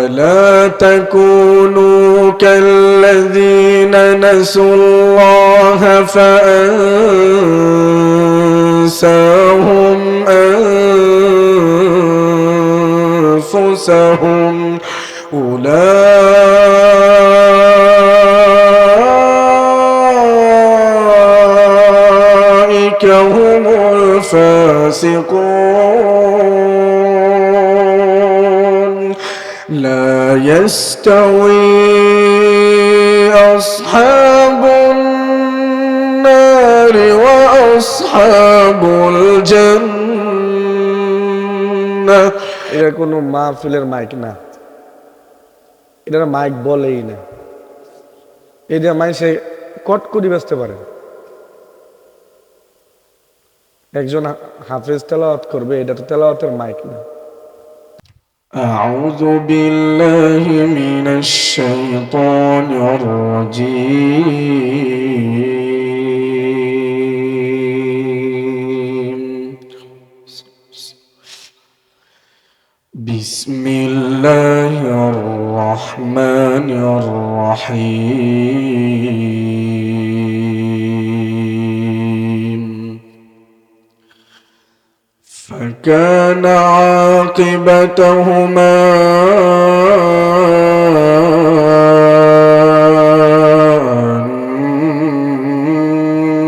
ولا تكونوا كالذين نسوا الله فأنساهم أنفسهم أولئك هم الفاسقون لا يستوي أصحاب النار وأصحاب الجنة এটা কোনো মাহফিলের মাইক না, এটা মাইক বলেই না, এটা মাইসে কট করে বেচতে পারে। একজন হাফেজ তেলাওয়াত করবে, এটা তো তেলাওয়াতের মাইক না। أعوذ بالله من الشيطان الرجيم بسم الله الرحمن الرحيم فكان عاقبتهما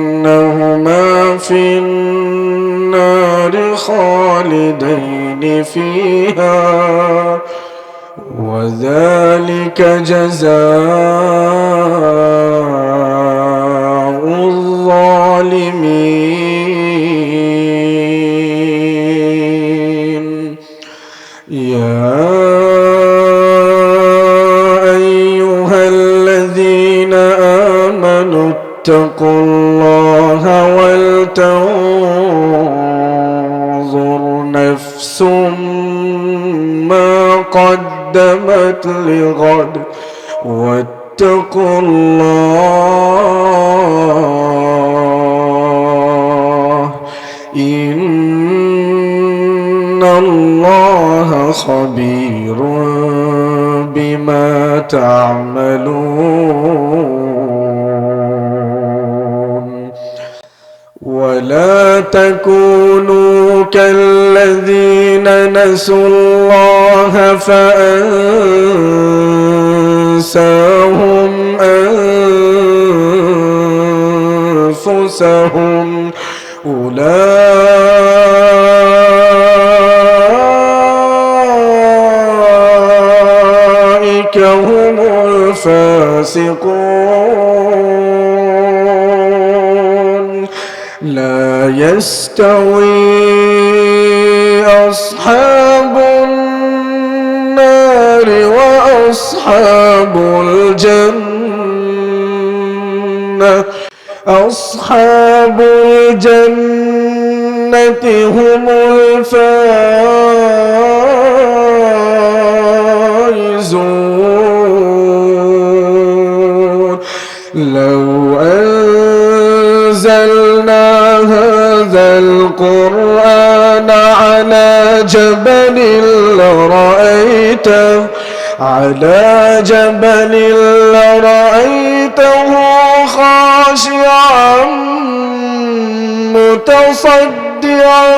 أنهما في النار خالدين فيها وذلك جزاء الظالمين يا أيها الذين آمنوا اتقوا الله ولتنظر نفس ما قدمت لغد واتقوا الله إن الله خبير بما تعملون ولا تكونوا كالذين نسوا الله فأنساهم أنفسهم أولئك هم الفاسقون لا يستوي أصحاب النار وأصحاب الجنة أصحاب الجنة هم الفائزون لو أنزلنا هذا القرآن على جبل لرأيته خاشعا متصدعا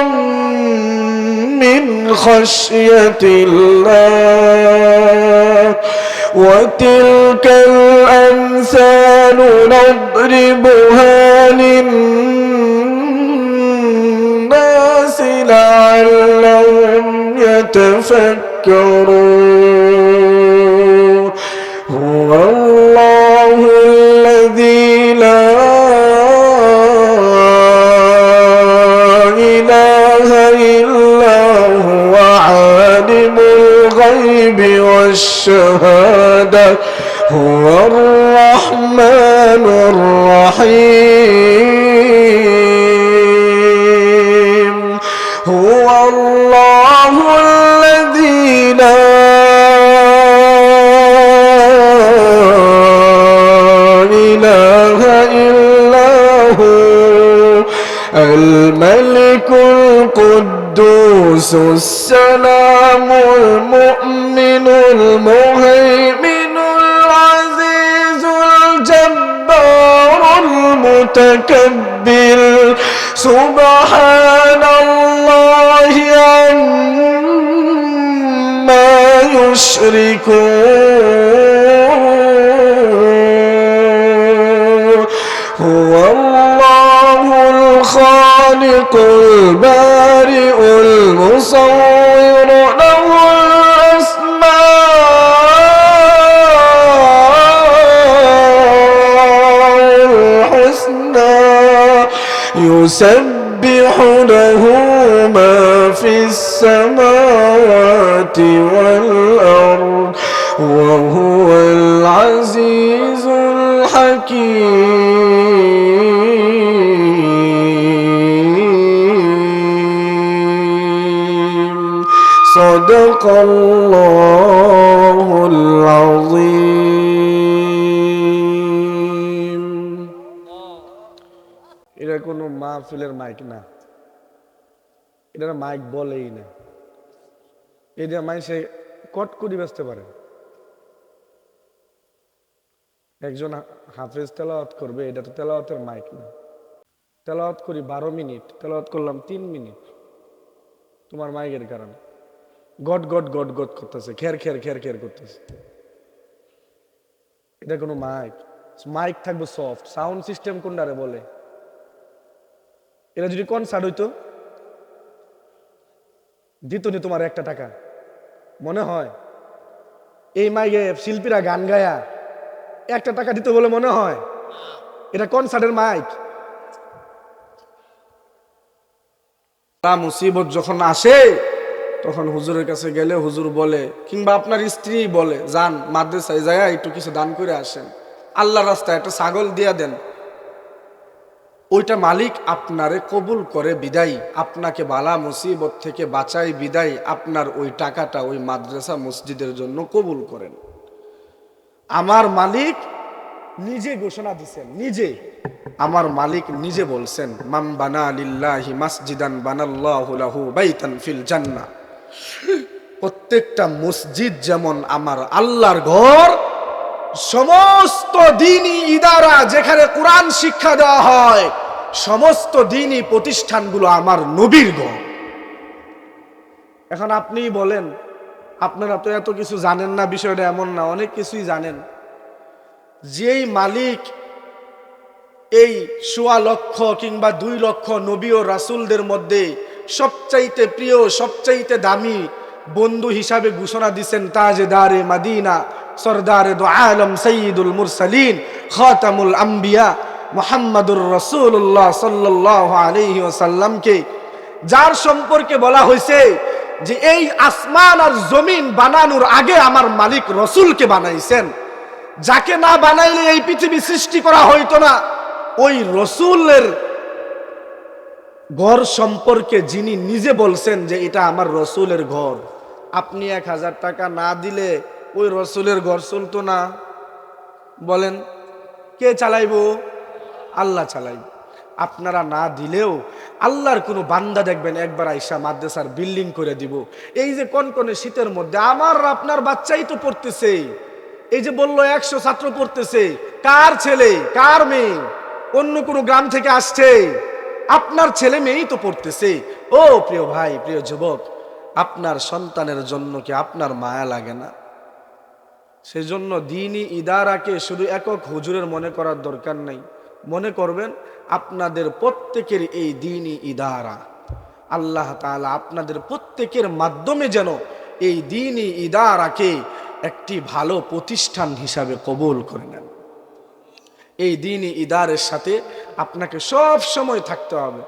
من خشية الله وتلك الأمثال نضربها للناس لعلهم يتفكرون هو الله الذي لا إله إلا هو عالم الغيب والشهادة هو الرحمن الرحيم هو الله الذي لا إله إلا هو الملك القدوس السلام المؤمن المهيمن العزيز الجبار المتكبر سبحان الله عما يشركون هو الله الخالق البارئ المصور له الأسماء الحسنى يسبح له ما في السماوات والأرض وهو العزيز الحكيم صدق الله العظيم এটা কোনো মাহফিলের মাইক না, এটা মাইক বলেই না। এটা মাইসে কট করে বেচতে পারে। একজন হাফেজ তেলাওয়াত করবে, এটা তো তেলাওয়াতের মাইক না। তেলাওয়াত করি 12 মিনিট, তেলাওয়াত করলাম 3 মিনিট তোমার মাইকের কারণে। গট গট গট গট করতেছে, খের খের খের খের করতেছে। এটা কোনো মাইক? মাইক থাকবে সফট। সাউন্ড সিস্টেম কোনটারে বলে? এটা যদি কনসার্ট হইতো দিত নি তোমার 1 টাকা, মনে হয়? এই মাইকে শিল্পীরা গান গায়া 1 টাকা দিত বলে মনে হয়? এটা কনসার্টের মাইক। মুসিবত যখন আসে তখন হুজুরের কাছে গেলে হুজুর বলে, কিংবা আপনার স্ত্রী বলে, যান মাদ্রাসায় যায় একটু কিছু দান করে আসেন, আল্লাহর রাস্তায় একটা ছাগল দিয়া দেন। ওইটা মালিক আপনারে কবুল করে বিদায়, আপনাকে বালা মুসিবত থেকে বাঁচাই বিদায়, আপনার ওই টাকাটা ওই মাদ্রাসা মসজিদের জন্য কবুল করেন। আমার মালিক নিজে ঘোষণা দিচ্ছেন, নিজে আমার মালিক নিজে বলছেন, মান বানা লিল্লাহি মাসজিদান বানাল্লাহু লাহু বাইতান ফিল জান্নাহ। প্রত্যেকটা মসজিদ যেমন আমার আল্লাহর ঘর, সমস্ত দ্বীনি ইদারা যেখানে কোরআন শিক্ষা দেওয়া হয়, সমস্ত দ্বীনি প্রতিষ্ঠানগুলো আমার নবীর ঘর। এখন আপনি বলেন, আপনারা তো এত কিছু জানেন না, বিষয়টা এমন না, অনেক কিছুই জানেন। যেই মালিক এই 1.25 লক্ষ কিংবা 2 লক্ষ নবী ও রাসূলদের মধ্যে সবচাইতে প্রিয়, সবচাইতে দামি বন্ধু হিসাবে ঘোষণা দিচ্ছেন তাজদারে মদিনা, সরদারে দো আলম, সৈয়দুল মুরসালিন, খাতামুল আম্বিয়া মুহাম্মাদুর রাসূলুল্লাহ সাল্লাল্লাহু আলাইহি ওয়াসাল্লামকে, যার সম্পর্কে বলা হয়েছে যে এই আসমান আর জমিন বানানোর আগে আমার মালিক রসুলকে বানাইছেন, যাকে না বানাইলে এই পৃথিবী সৃষ্টি করা হইতো না, ওই রসুলের ঘর সম্পর্কে যিনি নিজে বলছেন যে এটা আমার রসুলের ঘর, আপনি 1000 টাকা না দিলে ওই রসুলের ঘর চলতো না? বলেন, কে চালাইবো? আল্লাহ চালাইব। আপনারা না দিলেও আল্লাহর কোনো বান্দা দেখবেন একবার আইসা মাদ্রাসার বিল্ডিং করে দিব। এই যে কনকনে শীতের মধ্যে আমার আপনার বাচ্চাই তো পড়তেছে, এই যে বললো 100 ছাত্র পড়তেছে, কার ছেলে কার মেয়ে? অন্য কোনো গ্রাম থেকে আসছে? আপনার ছেলে মেয়েই তো পড়তেছে। ও প্রিয় ভাই, প্রিয় যুবক, আপনার সন্তানের জন্য কি আপনার মায়া লাগে না? সেজন্য দ্বীনি ইদারাকে শুধু একক হুজুরের মনে করার দরকার নেই। মনে করবেন আপনাদের প্রত্যেকের এই দ্বীনি ইদারা, আল্লাহ তাআলা আপনাদের প্রত্যেকের মাধ্যমে যেন এই দ্বীনি ইদারাকে একটি ভালো প্রতিষ্ঠান হিসাবে কবুল করে নেন। এই দ্বীনি ইদারের সাথে আপনাকে সব সময় থাকতে হবে।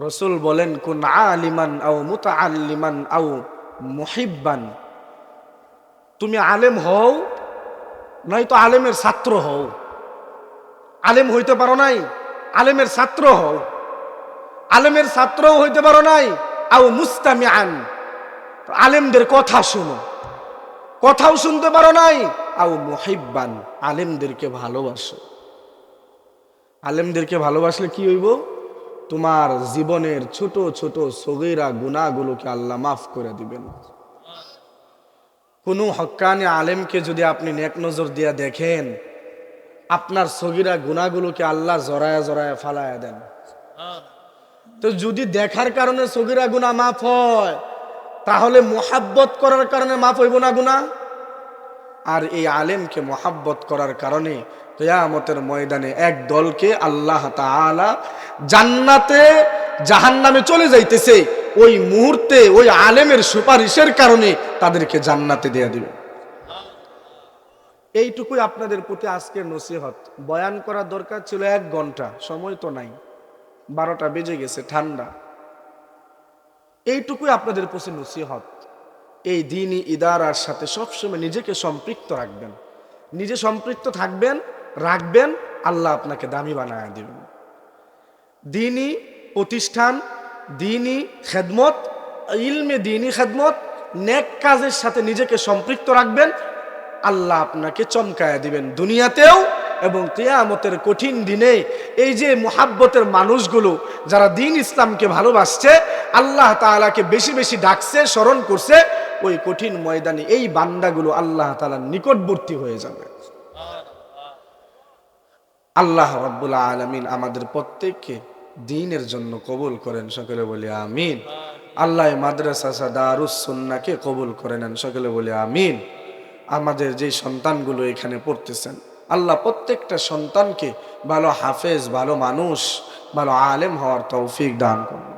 রাসূল বলেন, কুন আলিমান আও মুতাআল্লিমান আও মুহিব্বান, তুমি আলেম হও নয়তো আলেমের ছাত্র হও। আলেম হইতে পারো নাই, আলেমের ছাত্র হও। আলেমের ছাত্রও হইতে পারো নাই, আও মুস্তামিআন, আলেমদের কথা শুনো। কথাও শুনতে পারো নাই, আও মুহিব্বান, আলেমদেরকে ভালোবাসো। আলেমদেরকে ভালোবাসলে কি হইব? তোমার জীবনের ছোট ছোট সগীরা গুনাহগুলোকে আল্লাহ মাফ করে দিবেন। কোনো হক্কানি আলেমকে যদি আপনি নেক নজর দিয়ে দেখেন, আপনার সগীরা গুনাহগুলোকে আল্লাহ জড়ায়া জড়ায়া ফালায়া দেন। তো যদি দেখার কারণে সগীরা গুনাহ মাফ হয়, তাহলে মোহাব্বত করার কারণে মাফ হইব না গুনাহ? আর এই আলেমকে মোহাব্বত করার কারণে কিয়ামতের ময়দানে এক দলকে আল্লাহ তাআলা জান্নাতে জাহান্নামে চলে যাইতেছে, ওই মুহূর্তে ওই আলেমের সুপারিশের কারণে তাদেরকে জান্নাতে দেয়া দিবে। এইটুকুই আপনাদের প্রতি আজকের নসিহত। বয়ান করার দরকার ছিল 1 ঘন্টা, সময় তো নাই, 12টা বেজে গেছে, ঠান্ডা। এইটুকুই আপনাদের প্রতি নসিহত। এই দ্বীনি ইদারার সাথে সবসময় নিজেকে সম্পৃক্ত রাখবেন, নিজে সম্পৃক্ত থাকবেন, রাখবেন, আল্লাহ আপনাকে দামি বানায় দিবেন। দ্বীনি প্রতিষ্ঠান, দ্বীনি খেদমত, ইলমে দ্বীনি খেদমত, নেক কাজের সাথে নিজেকে সম্পৃক্ত রাখবেন, আল্লাহ আপনাকে চমকায় দিবেন দুনিয়াতেও এবং কিয়ামতের কঠিন দিনে। এই যে মুহাব্বতের মানুষগুলো যারা দ্বীন ইসলামকে ভালোবাসছে, আল্লাহ তাআলাকে বেশি বেশি ডাকছে, স্মরণ করছে, ওই কঠিন ময়দানে এই বান্দাগুলো আল্লাহ তাআলার নিকটবর্তী হয়ে যাবে। আল্লাহ রাব্বুল আলামিন আমাদের প্রত্যেককে দ্বীনের জন্য কবুল করেন, সকলে বলি আমিন। আল্লাহ মাদ্রাসা দারুস সুন্নাহকে কবুল করে নেন, সকলে বলি আমিন। আমাদের যে সন্তানগুলো এখানে পড়তেছেন, আল্লাহ প্রত্যেকটা সন্তানকে ভালো হাফেজ, ভালো মানুষ, ভালো আলেম হওয়ার তৌফিক দান করুন।